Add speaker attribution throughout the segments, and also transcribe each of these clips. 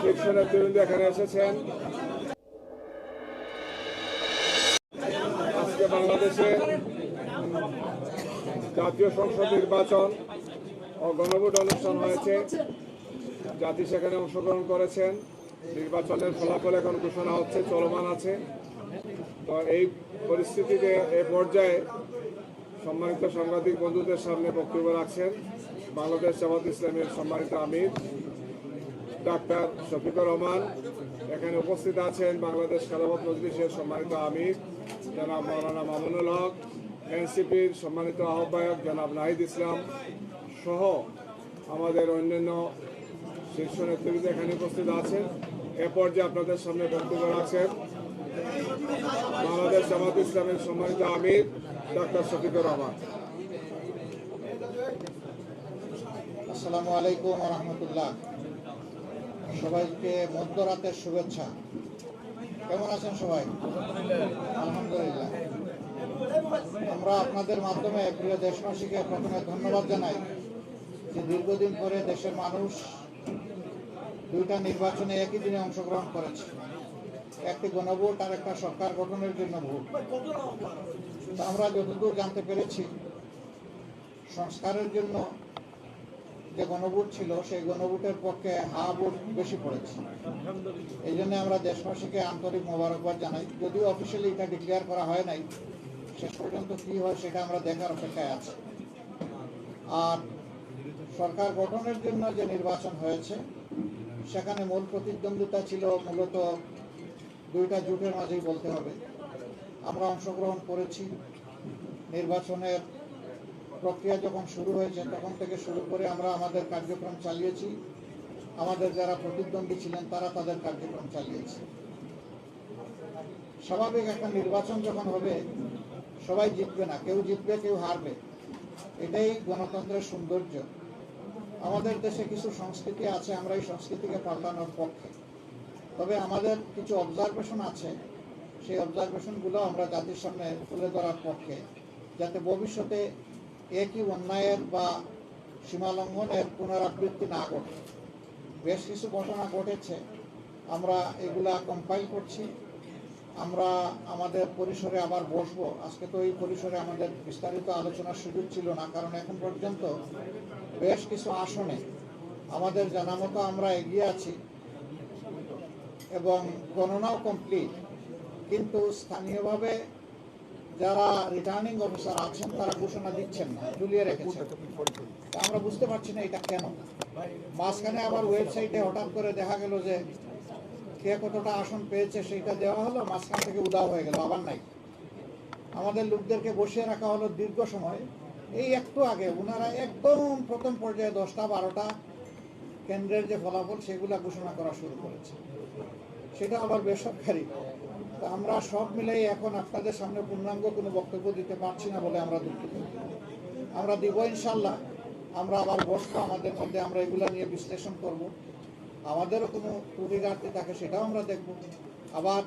Speaker 1: শীর্ষ নেতৃবৃন্দ এখানে এসেছেন। আজকে বাংলাদেশে জাতীয় সংসদ নির্বাচন ও গণভোট অনুষ্ঠান হয়েছে। জাতি সেখানে অংশগ্রহণ করেছেন। নির্বাচনের ফলাফল এখন ঘোষণা হচ্ছে, চলমান আছে। তো এই পরিস্থিতিতে এ পর্যায়ে সম্মানিত সাংবাদিক বন্ধুদের সামনে বক্তব্য রাখছেন বাংলাদেশ জামাত ইসলামের সম্মানিত আমির ডাক্তার শফিকুর রহমান। এখানে উপস্থিত আছেন বাংলাদেশ খেলাফত মজলিসের সম্মানিত আমির জনাব মাওলানা মামুনুল হক, এনসিপির সম্মানিত আহ্বায়ক জনাব নাহিদ ইসলাম সহ আমাদের অন্যান্য শীর্ষ নেতৃবৃন্দ এখানে উপস্থিত আছেন। এ পর্যায়ে আপনাদের সামনে বক্তব্য রাখছেন বাংলাদেশ জামাত ইসলামের সম্মানিত আমির ডাক্তার শফিকুর রহমান।
Speaker 2: আসসালামু আলাইকুম ওয়া রাহমাতুল্লাহ। সবাইকে মধ্যরাতের শুভেচ্ছা। কেমন আছেন সবাই? আলহামদুলিল্লাহ। আমরা আপনাদের মাধ্যমে প্রিয় দেশবাসীকে প্রথমে ধন্যবাদ জানাই যে দীর্ঘদিন পরে দেশের মানুষ দুইটা নির্বাচনে একই দিনে অংশগ্রহণ করেছে, একটি গণভোট আর একটা সরকার গঠনের জন্য ভোট। আমরা যতদূর জানতে পেরেছি, সংস্কারের জন্য যে গণভোট ছিল সেই গণভোটের পক্ষে হা ভোট বেশি পড়েছে। এই জন্য আমরা দেশবাসীকে আন্তরিক মোবারকবাদ জানাই। যদিও অফিসিয়ালি এটা ডিক্লেয়ার করা হয় নাই, শেষ পর্যন্ত কি হয় সেটা আমরা দেখার অপেক্ষায় আছি। আর সরকার গঠনের জন্য যে নির্বাচন হয়েছে সেখানে মূল প্রতিদ্বন্দ্বিতা ছিল মূলত দুইটা জোটের মাঝেই বলতে হবে। আমরা অংশগ্রহণ করেছি। নির্বাচনের প্রক্রিয়া যখন শুরু হয়েছে তখন থেকে শুরু করে আমরা আমাদের কার্যক্রম চালিয়েছি। আমাদের যারা প্রতিদ্বন্দ্বী ছিলেন তারা তাদের কার্যক্রম চালিয়েছে। স্বাভাবিক একটা নির্বাচন যখন হবে সবাই জিতবে না, কেউ জিতবে কেউ হারবে, এটাই গণতন্ত্রের সৌন্দর্য। আমাদের দেশে কিছু সংস্কৃতি আছে, আমরা এই সংস্কৃতিকে পাল্টানোর পক্ষে। তবে আমাদের কিছু অবজারভেশন আছে, সেই অবজারভেশনগুলো আমরা জাতির সামনে তুলে ধরার পক্ষে, যাতে ভবিষ্যতে একই অন্যায়ের বা সীমালঙ্ঘনের পুনরাবৃত্তি না ঘটে। বেশ কিছু ঘটনা ঘটেছে, আমরা এগুলা কম্পাইল করছি। আমরা আমাদের পরিসরে আবার বসবো। আজকে তো এই পরিসরে আমাদের বিস্তারিত আলোচনার সুযোগ ছিল না, কারণ এখন পর্যন্ত বেশ কিছু আসনে আমাদের জানা মতো আমরা এগিয়ে আছি এবং গণনাও কমপ্লিট। কিন্তু স্থানীয়ভাবে যারা রিটার্নিং অফিসার আছেন তারা ঘোষণা দিচ্ছেন না, ঝুলিয়ে রেখেছেন। আমরা বুঝতে পারছি না এটা কেন। মাঝখানে আবার ওয়েবসাইটে হঠাৎ করে দেখা গেল যে কে কতটা আসন পেয়েছে সেইটা দেওয়া হলো, মাঝখান থেকে উদাও হয়ে গেল, আবার নাই। আমাদের লোকদেরকে বসিয়ে রাখা হলো দীর্ঘ সময়। এই একটু আগে ওনারা একদম প্রথম পর্যায়ে 10টা-12টা কেন্দ্রের যে ফলাফল সেগুলা ঘোষণা করা শুরু করেছে, সেটা আবার বেসরকারি। তো আমরা সব মিলেই এখন আপনাদের সামনে পূর্ণাঙ্গ কোনো বক্তব্য দিতে পারছি না বলে আমরা দুঃখিত। আমরা দিব ইনশাল্লাহ। আমরা আবার বসবো, আমাদের মধ্যে আমরা এগুলা নিয়ে বিশ্লেষণ করব। আমাদেরও কোনো ত্রুটি ঘাটতি থাকে সেটাও আমরা দেখব। আবার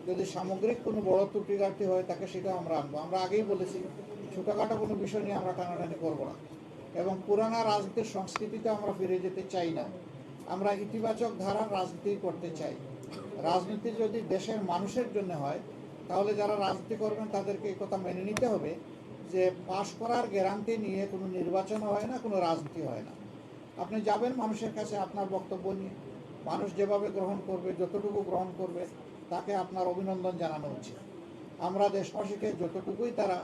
Speaker 2: যদি সামগ্রিক কোনো বড় ত্রুটি ঘাটতি হয় তাকে সেটাও আমরা আনবো। আমরা আগেই বলেছি ছোটোখাটো কোনো বিষয় নিয়ে আমরা টানাটানি করবো না এবং পুরানা রাজনীতির সংস্কৃতিতে আমরা ফিরে যেতে চাই না। আমরা ইতিবাচক ধারার রাজনীতি করতে চাই। রাজনীতি যদি দেশের মানুষের জন্য হয় তাহলে যারা রাজনীতি করবেন তাদেরকে এই কথা মেনে নিতে হবে যে পাশ করার গ্যারান্টি নিয়ে কোনো নির্বাচন হয় না, কোনো রাজনীতি হয় না। আপনি যাবেন মানুষের কাছে আপনার বক্তব্য নিয়ে, মানুষ যেভাবে গ্রহণ করবে, যতটুকু গ্রহণ করবে তাকে আপনার অভিনন্দন জানানো উচিত। আমরা দেশবাসীকে যতটুকুই তারা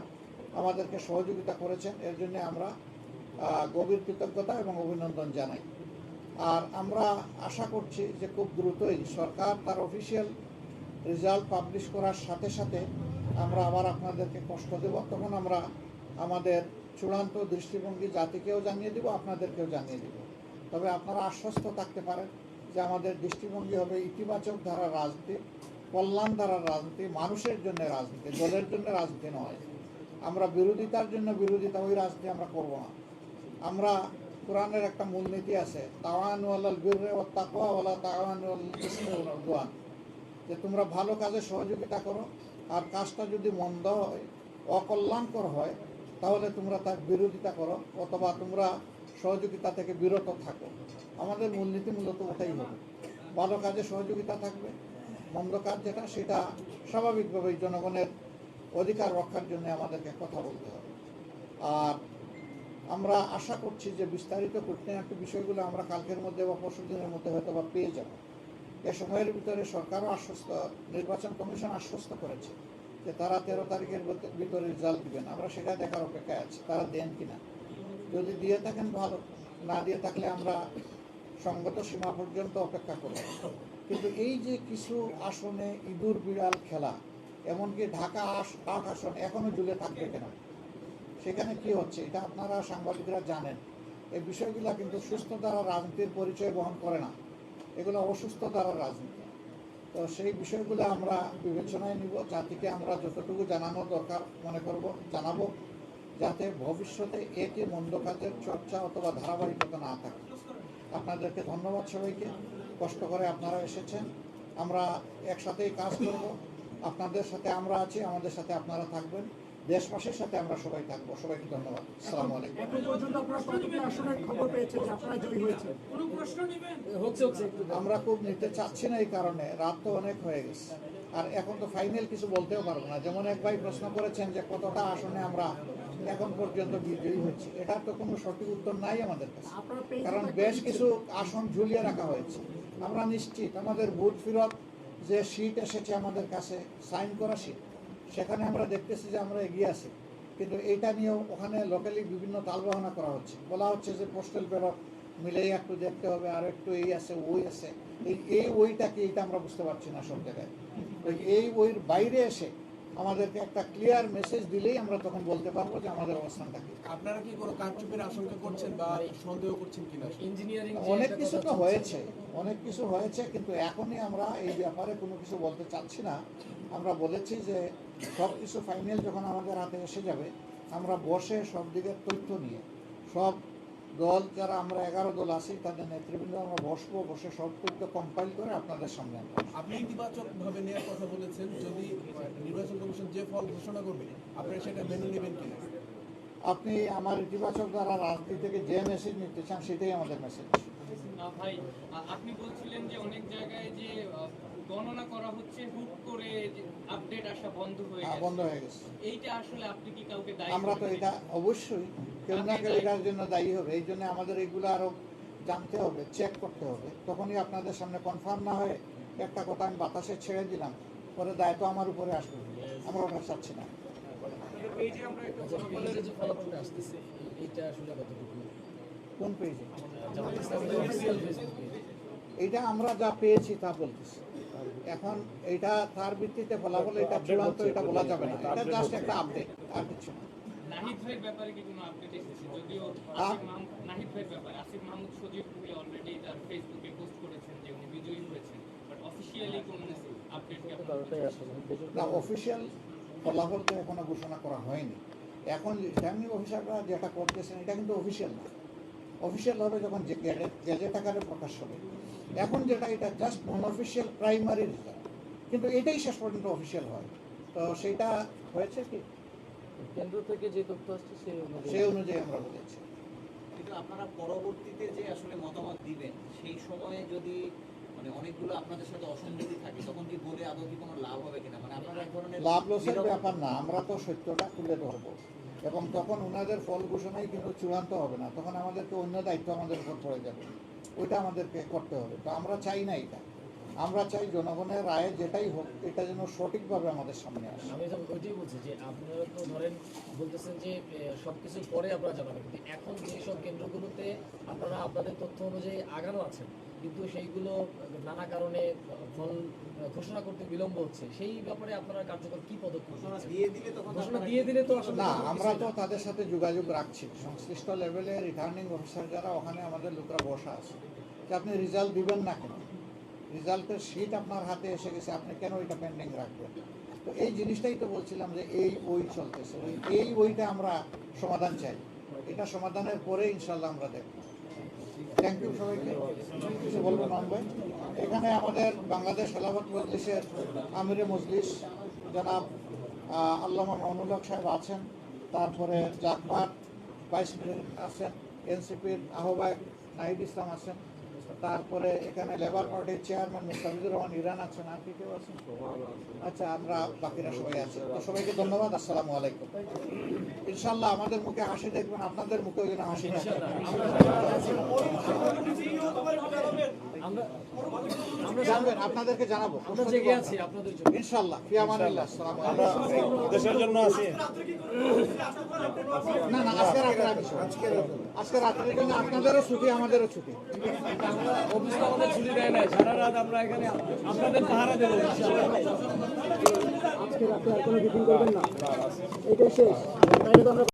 Speaker 2: আমাদেরকে সহযোগিতা করেছেন এর জন্য আমরা গভীর কৃতজ্ঞতা এবং অভিনন্দন জানাই। আর আমরা আশা করছি যে খুব দ্রুতই সরকার তার অফিসিয়াল রেজাল্ট পাবলিশ করার সাথে সাথে আমরা আবার আপনাদেরকে কষ্ট দেব। তখন আমরা আমাদের চূড়ান্ত দৃষ্টিভঙ্গি জাতিকেও জানিয়ে দেব, আপনাদেরকেও জানিয়ে দেব। তবে আপনারা আশ্বস্ত থাকতে পারেন যে আমাদের দৃষ্টিভঙ্গি হবে ইতিবাচক ধারার রাজনীতি, কল্যাণ ধারার রাজনীতি, মানুষের জন্য রাজনীতি, দলের জন্য রাজনীতি নয়। আমরা বিরোধিতার জন্য বিরোধিতা, ওই রাজনীতি আমরা করব না। আমরা কোরআনের একটা মূলনীতি আছে, তাওয়ানু আলাল বিররি ওয়াত তাকওয়া ওয়ালা তাওয়ানু আলাল ইসমি ওয়াল উদওয়ান, যে তোমরা ভালো কাজে সহযোগিতা করো, আর কাজটা যদি মন্দ হয়, অকল্যাণকর হয়, তাহলে তোমরা তার বিরোধিতা করো অথবা তোমরা সহযোগিতা থেকে বিরত থাকো। আমাদের মূলনীতি মূলত ওটাই হবে। ভালো কাজে সহযোগিতা থাকবে, মন্দ কাজ যেটা সেটা স্বাভাবিকভাবেই জনগণের অধিকার রক্ষার জন্য আমাদেরকে কথা বলতে হবে। আর আমরা আশা করছি যে বিস্তারিত খুঁটিনাটি বিষয়গুলো আমরা কালকের মধ্যে বা পরশু দিনের মধ্যে হয়তো বা পেয়ে যাব। এ সময়ের ভিতরে সরকারও আশ্বস্ত, নির্বাচন কমিশন আশ্বস্ত করেছে যে তারা 13 তারিখের ভিতরে রেজাল্ট দিবেন। আমরা সেটা দেখার অপেক্ষায় আছি তারা দেন কিনা। যদি দিয়ে থাকেন ভালো, না দিয়ে থাকলে আমরা সঙ্গত সীমা পর্যন্ত অপেক্ষা করব। কিন্তু এই যে কিছু আসনে ইঁদুর বিড়াল খেলা, এমনকি ঢাকা 8 আসন এখনো ঝুলে থাকবে কেন, সেখানে কি হচ্ছে এটা আপনারা সাংবাদিকরা জানেন। এই বিষয়গুলো কিন্তু সুস্থ দ্বারা রাজনীতির পরিচয় বহন করে না, এগুলো অসুস্থ দ্বারা রাজনীতি। তো সেই বিষয়গুলো আমরা বিবেচনায় নিব, জাতিকে আমরা যতটুকু জানানো দরকার মনে করব জানাবো, যাতে ভবিষ্যতে এটি মন্দ কাজের চর্চা অথবা ধারাবাহিকতা না থাকে। আপনাদেরকে ধন্যবাদ সবাইকে, কষ্ট করে আপনারা এসেছেন। আমরা একসাথেই কাজ করব, আপনাদের সাথে আমরা আছি, আমাদের সাথে আপনারা থাকবেন, দেশবাসীর সাথে আমরা সবাই থাকবো। সবাইকে ধন্যবাদ। আসসালামু আলাইকুম।
Speaker 3: এখন পর্যন্ত আপনারা কতটি আসনের খবর পেয়েছেন যে আপনারা জয়ী হয়েছেন?
Speaker 2: আমরা খুব নিতে চাচ্ছি না, এই কারণে রাত তো অনেক হয়ে গেছে, আর এখন তো ফাইনাল কিছু বলতেও পারবো না। যেমন এক ভাই প্রশ্ন করেছেন যে কতটা আসনে আমরা এখন পর্যন্ত বিজয়ী হয়েছি, এটার তো কোনো সঠিক উত্তর নাই আমাদের কাছে, কারণ বেশ কিছু আসন ঝুলিয়ে রাখা হয়েছে। আমরা নিশ্চিত আমাদের বুথ ফেরত যে সিট এসেছে আমাদের কাছে, সাইন করা সিট, সেখানে আমরা দেখতেছি যে আমরা এগিয়ে আছি। কিন্তু এইটা নিয়েও ওখানে লোকালি বিভিন্ন তালবাহানা করা হচ্ছে, বলা হচ্ছে যে পোস্টাল ব্যালট মিলেই একটু দেখতে হবে, আর একটু এই আছে ওই আছে, এই ওইটা কি এটা আমরা বুঝতে পারছি না সব জায়গায়। এই ওইর বাইরে এসে আমাদেরকে একটা ক্লিয়ার মেসেজ দিলেই আমরা তখন বলতে পারবো যে আমাদের অবস্থানটা কি।
Speaker 4: আপনারা কি কোনো কারচুপির আশঙ্কা করছেন বা সন্দেহ করছেন কিনা? ইঞ্জিনিয়ারিং
Speaker 2: অনেক কিছু তো হয়েছে, অনেক কিছু হয়েছে, কিন্তু এখনই আমরা এই ব্যাপারে কোনো কিছু বলতে চাচ্ছি না। আমরা বলেছি যে সব কিছু ফাইনাল যখন আমাদের হাতে এসে যাবে, আমরা বসে সব দিকের তথ্য নিয়ে সব দল যারা আমরা 11 দল আছি তাদের নেতৃবৃন্দ আমরা বসবো, বসে সব তথ্য কম্পাইল করে আপনাদের সামনে আনবো।
Speaker 4: আপনি ইতিবাচকভাবে নেওয়ার কথা বলেছেন, যদি নির্বাচন কমিশন যে ফল ঘোষণা করবে আপনারা সেটা মেনে নেবেন কিনা?
Speaker 2: আপনি আমার ইতিবাচক দ্বারা রাজনীতি থেকে যে মেসেজ নিতে চান সেটাই আমাদের মেসেজ।
Speaker 5: ভাই, আপনি বলছিলেন যে অনেক জায়গায় যে গণনা করা হচ্ছে, হুট করে আপডেট আসা বন্ধ হয়ে গেছে।
Speaker 2: বন্ধ হয়ে গেছে।
Speaker 5: এইটা আসলে আপনি কি কাউকে দায়ী
Speaker 2: আমরা তো
Speaker 5: করবেন?
Speaker 2: এটা অবশ্যই কেউ না কেউ এটার জন্য দায়ী হবে। এই জন্য আমাদের এইগুলো আরো জানতে হবে, চেক করতে হবে, তখনই আপনাদের সামনে কনফার্ম না হয়ে একটা কথা আমি বাতাসে ছেড়ে দিলাম, পরে দায়িত্ব আমার উপরে আসবে। আমরা ওটা চাচ্ছি না। কোন পেজে? এইটা আমরা যা পেয়েছি তা বলতেছি। এখন এইটা তার ভিত্তিতে ফলাফল এটা চূড়ান্ত এটা বলা যাবে না, এটা জাস্ট একটা আপডেট, আর কিছু না।
Speaker 5: নাহিদ ভাইয়ের ব্যাপারে কি কোনো আপডেট এসেছে? যদিও নাহিদ ভাইয়ের ব্যাপারে আসিফ মাহমুদ সজীব ভুঁইয়া অলরেডি তার ফেসবুকে পোস্ট করেছেন যে উনি বিজয়ী হয়েছেন, বাট অফিসিয়ালি কোনো আপডেট কি
Speaker 2: না, অফিসিয়াল ফলাফল তো এখনো ঘোষণা করা হয়নি। এখন রিটার্নিং অফিসাররা যেটা করতেছেন এটা কিন্তু অফিসিয়াল না। অফিসিয়াল হবে যখন গেজেট আকারে প্রকাশ হবে। এখন যেটা এটা জাস্ট নন অফিসিয়াল প্রাইমারি রেজাল্ট, কিন্তু এটাই শেষ পর্যন্ত অফিসিয়াল হয়। তো সেইটা হয়েছে কি
Speaker 6: কেন্দ্র থেকে যে তথ্য আসছে
Speaker 2: সেই অনুযায়ী আমরা বলেছি।
Speaker 7: কিন্তু আপনারা পরবর্তীতে যে আসলে মতামত দিবেন সেই সময়ে যদি মানে অনেকগুলো আপনাদের সাথে অসঙ্গতি থাকে, তখন কি বলে আদৌ কি কোনো লাভ হবে কিনা? মানে আপনারা এক ধরনের
Speaker 2: লাভ লসের ব্যাপার না, আমরা তো সত্যটা তুলে ধরবো, এবং তখন ওনাদের ফল ঘোষণাই কিন্তু চূড়ান্ত হবে না, তখন আমাদেরকে অন্য দায়িত্ব আমাদের উপর পড়ে যাবে, ওইটা আমাদেরকে করতে হবে। তো আমরা চাই না এটা, আমরা চাই জনগণের রায়ে যেটাই হোক এটা যেন সঠিকভাবে আমাদের সামনে আসে।
Speaker 6: আমি তো ওইটাই বলছি যে আপনারা তো ধরেন বলতেছেন যে সবকিছুর পরে আপনারা জানাবেন, কিন্তু এখন যেসব কেন্দ্রগুলোতে আপনারা আপনাদের তথ্য অনুযায়ী আগানো আছেন কিন্তু সেইগুলো নানা কারণে ফল ঘোষণা করতে বিলম্ব হচ্ছে, সেই ব্যাপারে আপনারা কার্যকর কি পদক্ষেপ
Speaker 7: ঘোষণা দিয়ে দিলে তখন
Speaker 6: ঘোষণা দিয়ে দিলে তো আসলে
Speaker 2: না, আমরা তো তাদের সাথে যোগাযোগ রাখছি, সংশ্লিষ্ট লেভেলে রিটার্নিং অফিসার যারা ওখানে আমাদের লোকরা বসা আছে, যে আপনি রেজাল্ট দিবেন না কেন, রেজাল্টের শিট আপনার হাতে এসে গেছে, আপনি কেন এটা পেন্ডিং রাখবেন? তো এই জিনিসটাই তো বলছিলাম যে এই ওই চলতেছে, এই ওইটা আমরা সমাধান চাই, এটা সমাধানের পরে ইনশাল্লাহ আমরা দেখব। থ্যাংক ইউ সবাইকে। কিছু বলবো নন ভাই? এখানে আমাদের বাংলাদেশ খেলাফত মজলিসের আমিরে মজলিস জনাব আল্লামা মামুনুল হক সাহেব আছেন, তারপরে জাকবার ভাইস প্রেসিডেন্ট আছেন, এনসিপির আহ্বায়ক নাহিদ ইসলাম আছেন, তারপরে এখানে লেবার পার্টির চেয়ারম্যান মুস্তাফিজুর রহমান ইরান আছেন, আর কি কেউ আছেন? আচ্ছা, আমরা বাকিরা সবাই আছি। তো সবাইকে ধন্যবাদ। আসসালামু আলাইকুম। ইনশাল্লাহ আমাদের মুখে হাসি দেখবেন, আপনাদের মুখে যেন হাসি থাকে।
Speaker 6: আমরা
Speaker 2: জানবেন, আপনাদেরকে জানাবো।
Speaker 6: আমরা জেগে আছি আপনাদের জন্য।
Speaker 2: ইনশাল্লাহ। ফি আমানিল্লাহ। আসসালামু আলাইকুম।
Speaker 8: দেশের জন্য আছি।
Speaker 2: না না, আজকে রাত্রের জন্য আপনাদেরও ছুটি, আমাদেরও ছুটি।
Speaker 6: অফিস তো আমাদের ছুটি দেয় নাই, সারা রাত আমরা এখানে আপনাদের পাহারা দেবো ইনশাআল্লাহ।
Speaker 3: আজকে রাতে আর কোনো মিটিং করবেন না, এইটাই শেষ। তাইলে তো আমরা